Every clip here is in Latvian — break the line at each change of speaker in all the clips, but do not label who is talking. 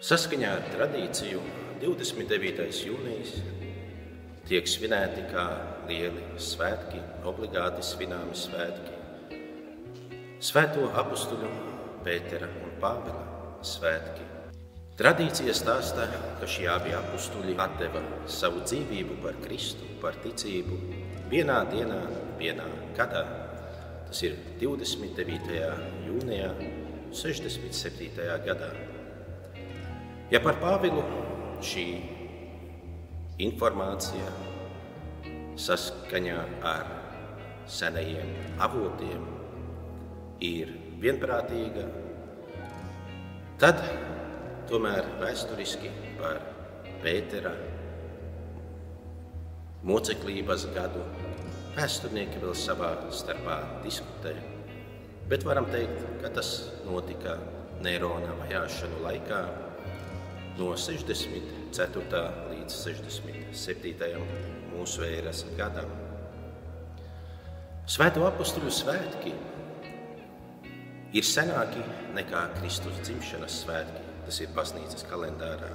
Saskaņā ar tradīciju 29. jūnijas tiek svinēti kā lieli svētki, obligāti svināmi svētki. Svēto apustuļu Pētera un Pāvila svētki. Tradīcija stāsta, ka šie abi apustuļi atdeva savu dzīvību par Kristu, par ticību vienā dienā, vienā gadā. Tas ir 29. jūnijā 67. gadā. Ja par Pāvilu šī informācija saskaņā ar senajiem avotiem ir vienprātīga, tad tomēr vēsturiski par Pētera moceklības gadu vēsturnieki vēl savā starpā diskutē, bet varam teikt, ka tas notika Nerona vajāšanu laikā no 64. līdz 67. mūsu ēras gadam. Svēto apustuļu svētki ir senāki nekā Kristus dzimšanas svētki, tas ir baznīcas kalendārā,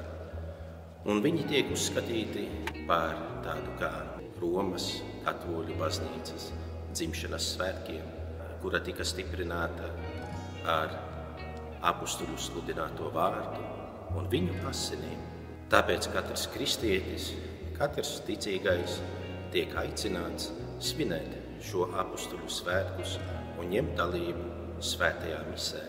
un viņi tiek uzskatīti par tādu kā Romas katoļu baznīcas dzimšanas svētkiem, kura tika stiprināta ar apustuļu sludināto vārdu un viņu asinīm. Tāpēc katrs kristietis, katrs ticīgais tiek aicināts svinēt šo apustuļu svētkus un ņemt dalību svētajā misē.